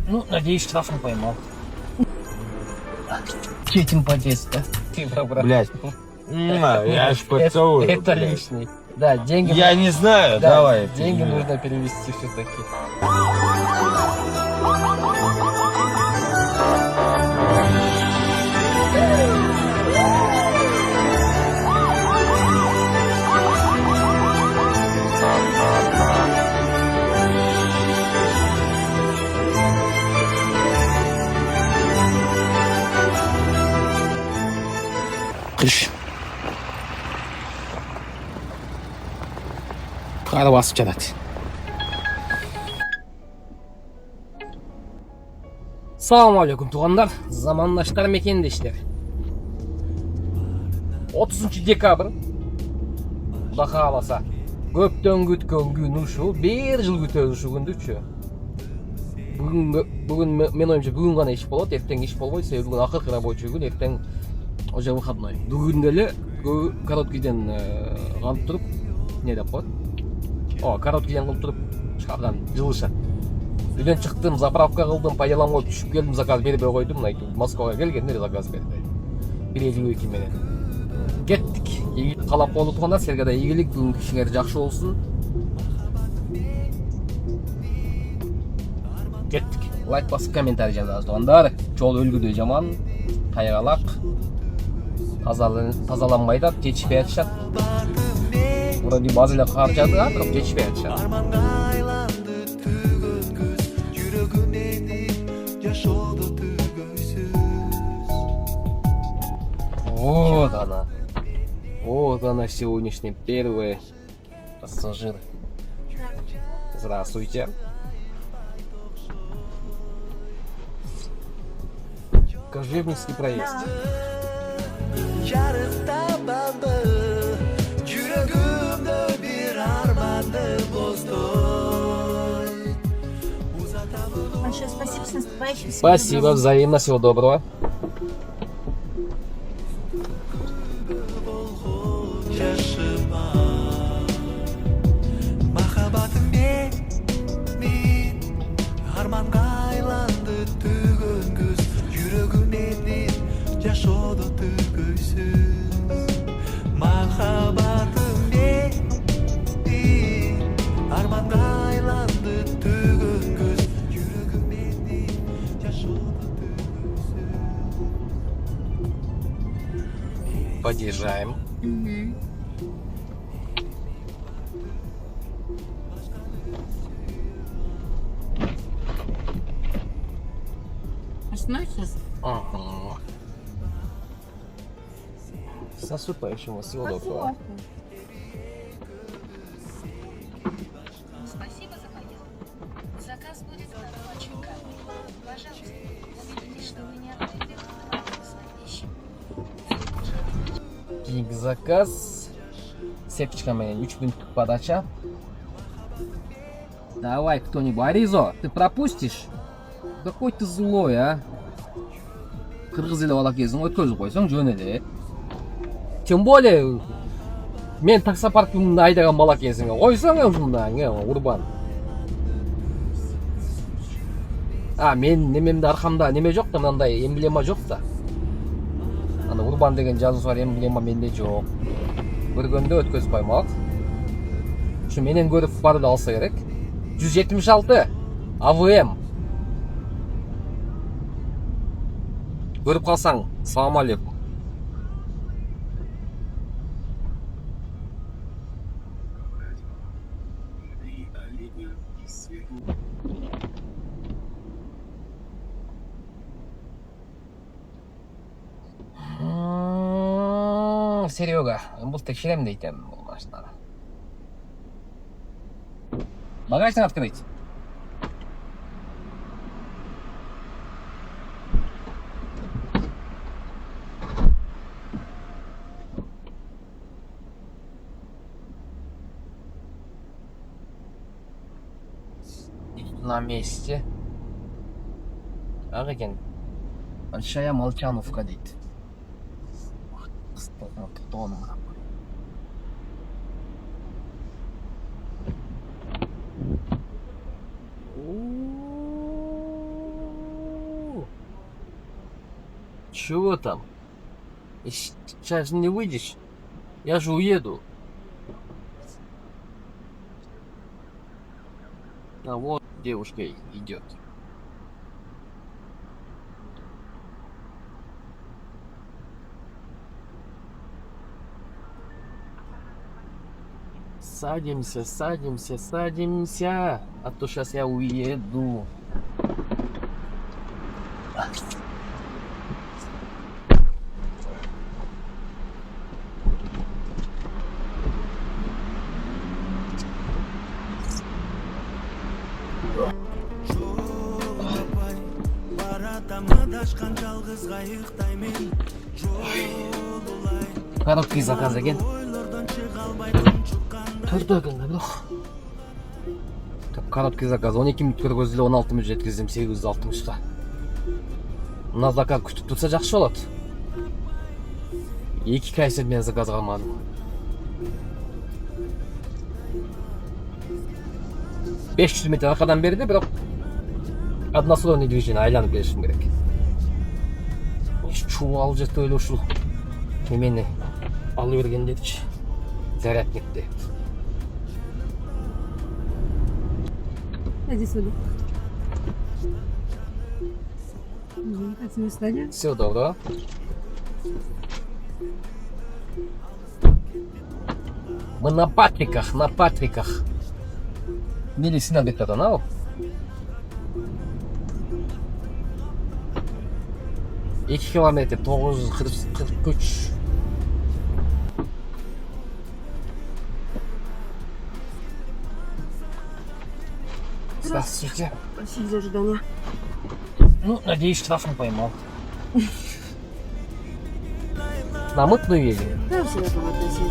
Ну, надеюсь, штраф не поймал. Этим подействие. Ты, брат. Блять. Я ж поцелую. Это лишний. Да, деньги... Я не знаю, Да, давай. деньги нужно перевести все-таки. Қыш. Қар басып жатады. Ассалаумағалейкум туғандар, замандаштар мекендештер. 30 декабрь. Құда қаласа. Көптен күткен күн ушул, 1 жыл күтөбүз ушул күндүчү. Бүгүн мен оюмча бүгүн гана иш болот, эртең иш болбойт, себеби бүгүн акыркы рабочий күн, эртең уже выходной. Бүгүн деле короткийден калып туруп, не деп коет? Короткийден кылып туруп, шаардан жылышат. Үйдөн чыктым, заправка кылдым, пайдаланып коюп түшүп келдим, заказ бербей койдум. Москвага келгенде заказ берди. 1.52 менен. Кеттик. Калап болуп турганда силерге да ийгилик, бүгүнкү ишиңер жакшы болсун. Кеттик. Лайк басып комментарий жазыңыз тугандар. Жол өлгүдөй жаман, кайгалак. Тазаланбай да жетишпей атышат. Вроде базы эле кар жаады, бирок жетишпей атышат. Вот она сегодняшний первый пассажир. Здравствуйте. Кожевницкий проезд. Большое спасибо, с наступающим. Спасибо, взаимно, всего доброго. Подъезжаем. Остановитесь? Ага. С наступающим вас, всего доброго. Спасибо за поездку. Заказ будет на рабочей карте. Пожалуйста, убедитесь, что вы не открыли свои вещи. Кейинги заказ. Сепочка менен 3 мүнөттүк подача. Давай, кто-нибудь. Аризо, ты пропустишь? Какой ты злой, а? Кыргыз эле бала кезиң өткөзүп койсоң жөн эле. Тем более мен таксопаркымды айдаган бала кезиңе койсоң ушундай урбан. Мен немемде аркамда неме жок да, мындай эмблема жок да. Аны урбан деген жазуу бар, эмблема менде жок. Көргөндө өткөзүп коймок. Ушу менен көрүп барып алса керек. 176 АВМ. Көрүп калсаң, салам алейкум. Серега, бул текшерем дейтем бул машинаны. Багажник открыть. На месте. Ак экен. Большая Молчановка дейт. Чего там? Сейчас не выйдешь? Я же уеду. А вот девушка идет. Садимся, садимся, садимся. А то сейчас я уеду. Короткий заказ екен. Төртөө екен да. Короткий заказ 12 мүнөт көргөзүлүп 16 мүнөт жеткиздим 860-та. Мына заказ күтүп турса жакшы болот. 2 кайсы мен заказ калмадым. 500 метр аркадан берди, бирок односторонний движение айланып келишим керек. Чубал жетип эле ушул немени алып берген дедичи. Зарядникти. Иди сюда. Как тебе стадия? Все добро. Мы на Патриках, на Патриках. Нелесина беттада анау. Эки километр 943. Здравствуйте. Спасибо за ожидание. Ну, надеюсь, штраф не поймал. На мытную ездили? Да, всегда там относили.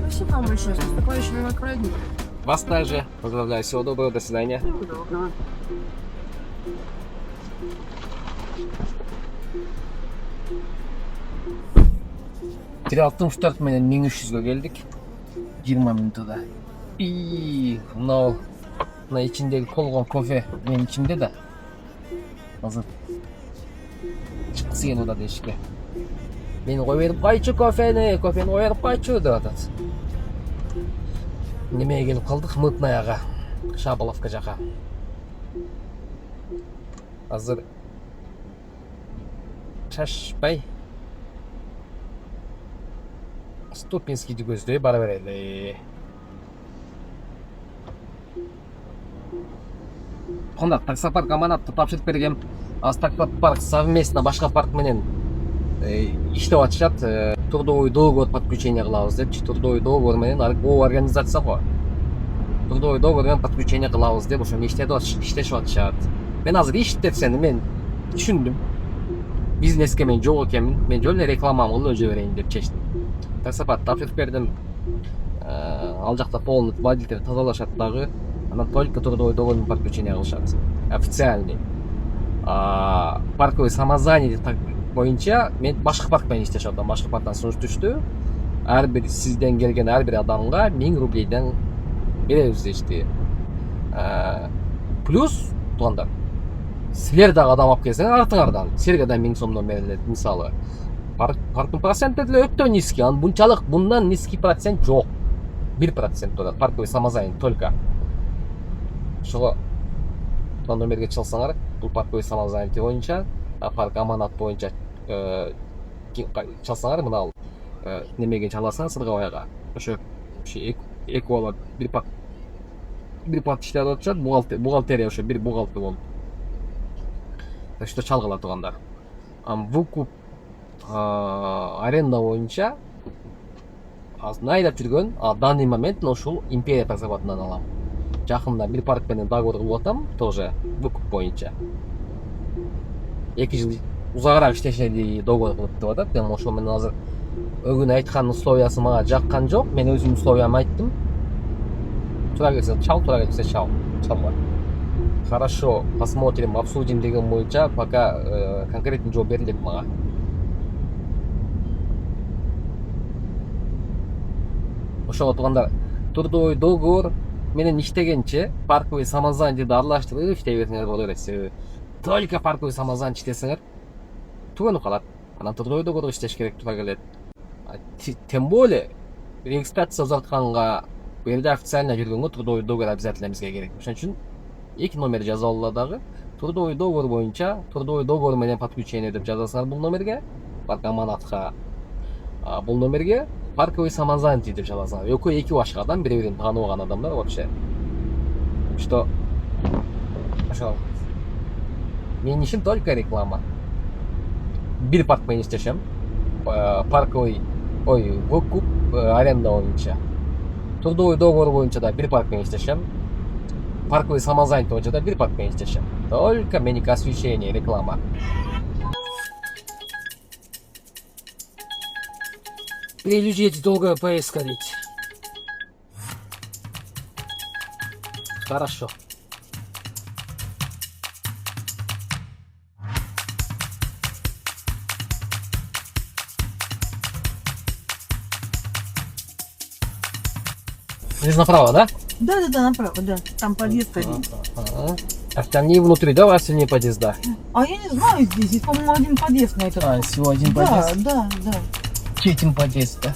Спасибо вам большое. С наступающим новым праздником. Вас также. Поздравляю. Всего доброго. До свидания. Всего доброго. Триалтын менен 1300-гө келдик. 20 мүнөттө. И мына ичиндеги колгон кофе менин ичимде да. Азыр чыксы келип атат эшикке. Мени кой берип койчу кофени кой берип койчу деп атат. Немеге келип калдык? Мытнаяга, Шабаловка жака. Азыр шашпай Ступинскийди көздөй бара берели. Конда таксопарк аманатты тапшырып бергем. Аз таксопарк совместно башка парк менен иштеп атышат. Трудовой договор подключение кылабыз депчи. Трудовой договор менен о организация го. Трудовой договор менен подключение кылабыз деп ошо иштешип атышат. Мен азыр иштетсем мен түшүндүм. Бизнеске мен жок экенмин. Мен жөн эле рекламамы кылып жиберейин деп чечтим. Таксопарк тапшырып бердим. Ал жакта полный водитель тазалашат дагы. Анан только трудовой договор подключение кылышат. Официальный. Парковый самозанятый боюнча мен башка парк менен иштешип атам. Башка парктан сунуш түштү. Ар бир сизден келген ар бир адамга 1000 рублейден беребиз дешти. Плюс туугандар. Силер дагы адам алып келсеңер артыңардан силерге да 1000 сомдон берилет. Мисалы, парктын проценти деле өтө низкий. Bunчалык bundan низкий процент жок. 1% турат. Парковый самозанятый только. Ошого номерге чалсаңар, бул парковый самозанятый боюнча, парк аманат боюнча чалсаңар, мына ал немеге чаласаң Сыргабайга. Ошо эки бала бир парк иштеп атышат, бухгалтерия ошо бир бухгалтер болуп. Так что чалгыла тургандар. Выкуп аренда боюнча айдап жүргөн данный момент ушул Империя таксопартынан алам. Жакында бир парк менен договор кылып атам, тоже выкуп боюнча. 2 жыл узагыраак иштешели договор кылып деп атат. Мен ошол менен азыр өгүн айткан условиясы мага жаккан жок. Мен өзүмдүн условиямды айттым. Туура келсе чал, туура келсе чал. Чалма. Хорошо, посмотрим, обсудим деген боюнча пока конкретный жооп берилет мага. ошого турганда трудовой договор менен иштегенче парковый самозанятыйды аралаштырып иштей берсеңер боло берет. Только парковый самозанят иштесеңер түгөнүп калат. Анан трудовой договорго иштеш керек тура келет. Тем более регистрация узартканга бул жерде официально жүргөнгө трудовой договор обязательно бизге керек. Ошон үчүн 2 номер жазып алгыла дагы. Трудовой договор боюнча трудовой договор менен подключение деп жазасыңар бул номерге, парк аманатка. Бул номерге парковый самозанятый деп жазасыңар. Экөө эки башка адам, бири-бирин тааныбаган адамдар вообще. Что ошо менин ишим только реклама. Бир парк менен иштешем. Парковый выкуп аренда боюнча. Трудовой договор боюнча да бир парк менен иштешем. Парковый самозанятый боюнча да бир парк менен иштешем. Только меники освещение, реклама. Прилюдить долгая поездка ведь. Хорошо. Здесь направо, да? Да, направо, да. Там подъезд один. Остальные внутри, да, у вас остальные подъезда? А я не знаю здесь. Здесь, по-моему, один подъезд на этот. Всего один Да, подъезд. да. Четим подъезд, да?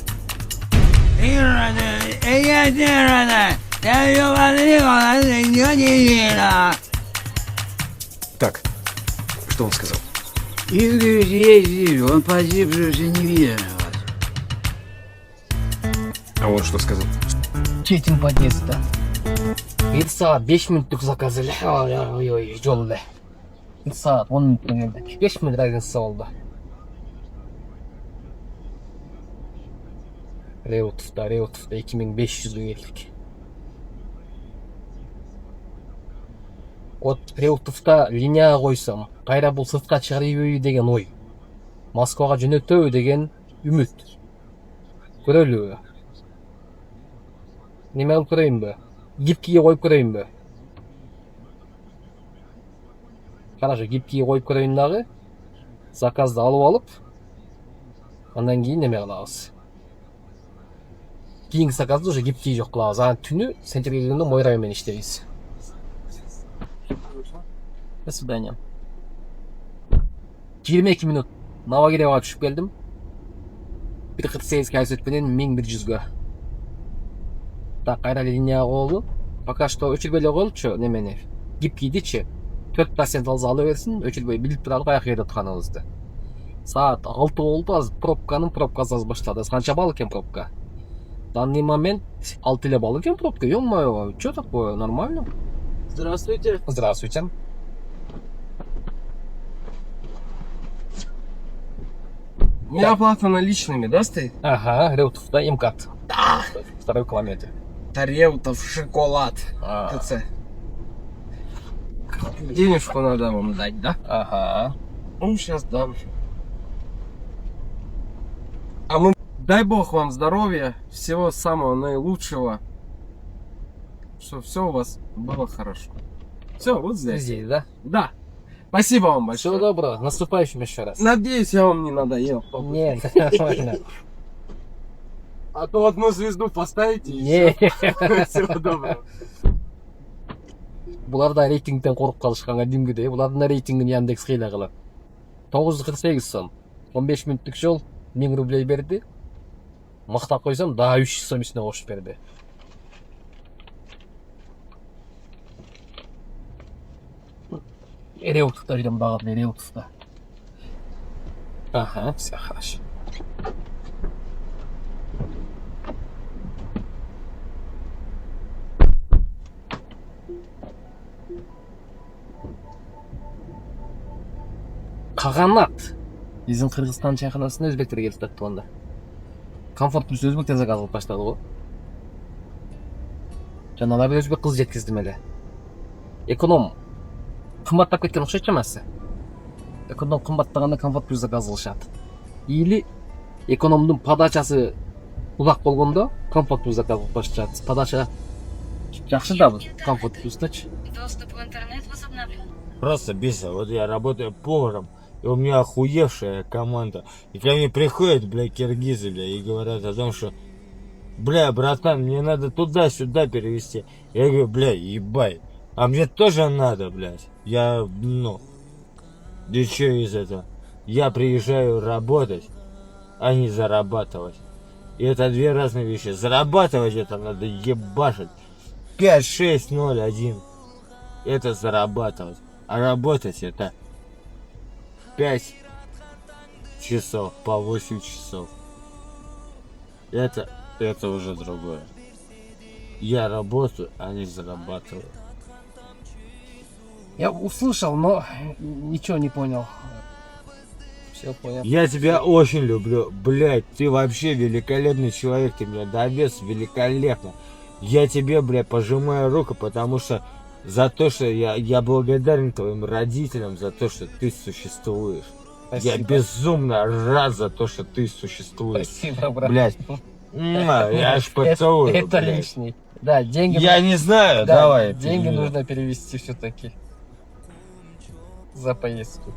Так, что он сказал? Игорь, он погибший уже не видит. А он что сказал? Четим подъезд, да? 1 saat 5 minutluk zakaz ile. Ой, жолда. 1 saat 10 minutlik geldik. 5 minut разница oldu. Реутовда 2500'e geldik. Вот Реутовда линияга койсом, кайра бул сыртка чыгарбайбы деген ой. Москвага жөнөтөбү деген үмүт. Көрөлүбү? Неме кылып көрөйүнбү? Гибкиге коюп көрөйүнбү? Хорошо, гибкиге коюп көрөйүн дагы. Заказды алып алып, андан кийин неме кылабыз? Кийинки заказды уже гибкий жок кылабыз. Анан түнү центрге келгенде Мойра менен иштейбиз. До свидания. 22 минут Новогиреевге түшүп келдим. 1.48 кайсы менен 1100га. Так, кайра линияга коелу. Пока что өчүрбөй эле коелучу немени. Гибкийдичи 4% алса ала берсин, өчүрбөй билип туралы каяка жерде турганыбызды. Саат 6 болду, азыр пробкасы аз баштады. Канча балл экен пробка? В данный момент 6 эле балл экен пробка. Ё-моё, что такое? Нормально? Здравствуйте. Здравствуйте. У меня оплата наличными, да, стоит? Ага, Реутов, да, МКАД. Да. Второй километр. Тареутов, шоколад. ТЦ. Денежку надо вам дать, да? Ага. Ну, сейчас дам. А мы... Дай бог вам здоровья, всего самого наилучшего. Чтобы все у вас было хорошо. Все, вот здесь. Здесь, да? Да. Спасибо вам Всего большое. доброго. С наступающим еще раз. Надеюсь, я вам не надоел. Нет, нормально. А то одну звезду поставите и Не. всё. Всего доброго. Буларда рейтингден коруп калышканга дингидей. Булардын рейтингин Яндекс кыйла кылат. 948 сом. 15 минуттук жол 1000 рублей берди. Мактап койсом, да 300 сом үстүнө кошуп берди. Реутовда жүрөм багы, Реутовда. Ага, все хорошо. Каганат. Биздин Кыргызстан чайканасына өзбектер келип жатты анда. Комфорт плюс өзбектер заказ кылып баштады го. Жана ала бир өзбек кыз жеткиздим эле. Эконом кымбаттап кеткен окшойт чамасы. Эконом кымбаттаганда комфорт плюс заказ кылышат. Или экономдун подачасы улак болгондо комфорт плюс заказ кылып башташат. Подача жакшы да бул комфорт плюстачы. Доступ в интернет возобновлен. Просто бесит. Вот я работаю поваром, и у меня охуевшая команда. И ко мне приходят, блядь, киргизы, блядь, и говорят о том, что Бля, братан, мне надо туда-сюда перевести. Я говорю, бля, ебай. А мне тоже надо, блядь. Я, да что из этого? Я приезжаю работать, а не зарабатывать. И это две разные вещи. Зарабатывать это надо ебашить. 5, 6, 0, 1. Это зарабатывать. А работать это 5 часов по 8 часов. Это уже другое. Я работаю, а не зарабатываю. Я услышал, но ничего не понял. Все понял. Я тебя очень люблю. Блядь, ты вообще великолепный человек. Ты меня довез великолепно. Я тебе, блядь, пожимаю руку, потому что за то, что я благодарен твоим родителям за то, что ты существуешь. Спасибо. Я безумно рад за то, что ты существуешь. Спасибо, брат. Блядь. Я аж поцелую. Это блядь. лишний. Да, деньги. Я не знаю, Да, давай. деньги переведи. нужно перевести все-таки. За поездку.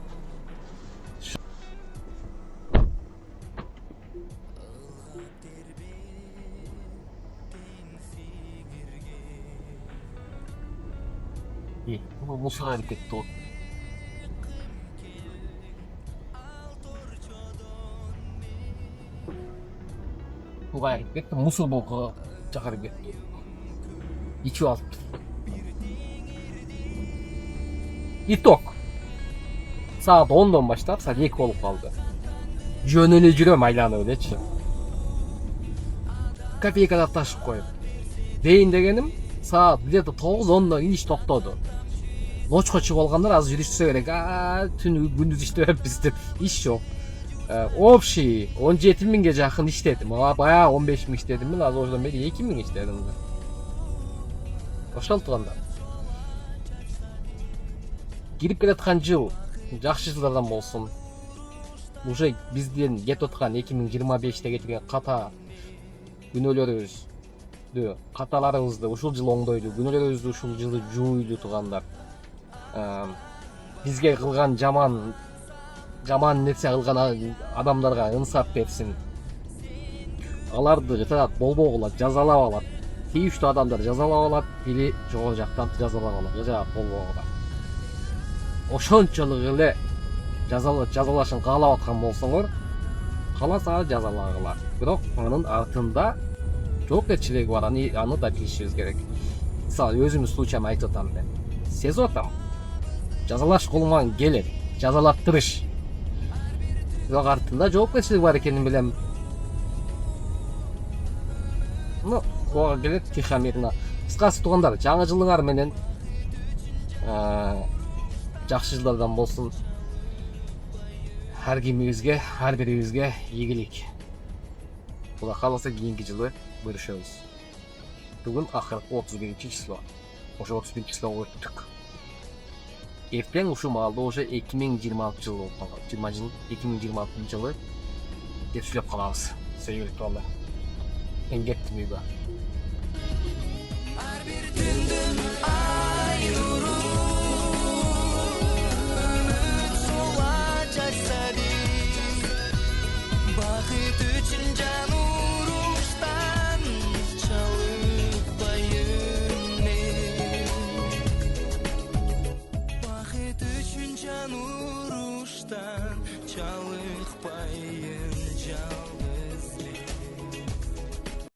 Bu musul hareketli o. Bu hareket musul boku hareket. İçi alt. Итог. Saat 10'dan başlar, saat 2 olup kaldı. Жөнүнө жүрөм айланып элечи. Копейкада ташып коюп. Дейин дегеним, saat где-то 9-10'da иш токтоду. Ночко чыгып алгандар азыр жүрүшсө керек. Түн күндүз иштебеппиз деп иш жок. Общий 17.000 жакын иштедим. Баягы 15.000 иштедим мен, азыр ошондон бери 2.000 иштедим. Ошол турганда. Кирип келаткан жыл жакшы жылдардан болсун. Уже бизден кетип аткан 2025'te кетирген ката күнөөлөрүбүздү, каталарыбызды ушул жыл оңдойлу, күнөөлөрүбүздү ушул жылы жууйлу тугандар. Бизге кылган жаман нерсе кылган адамдарга ынсап берсин. Аларды жытат болбогула жазалап алат. Тийиштүү адамдар жазалап алат, или жогору жактан жазалап алат, жазалап болбогула. Ошончолук эле жазалашын каалап аткан болсоңор, кааласа жазалагыла. Бирок анын артында жоопкерчилиги бар, аны да билишибиз керек. Мисалы өзүмдүн случайымды айтып атам мен. Сезип атам. Жазалаш колуман келет, жазалаттырыш. Бирок артында жоопкерчилиги бар экенин билем. Куага келет тихомирно. Кыскасы туугандар, жаңы жылыңар менен жакшы жылдардан болсун. Ар кимибизге, ар бирибизге ийгилик. Кудай кааласа кийинки жылы көрүшөбүз. Бүгүн акыркы 31-число. Ошо 31-числого өттүк. Эртең ушул маалда уже 2026 жыл болуп калган. 2026 жылы деп сүйлөп калабыз. Сөйгүлүк туугандар. Мен кеттим үйгө.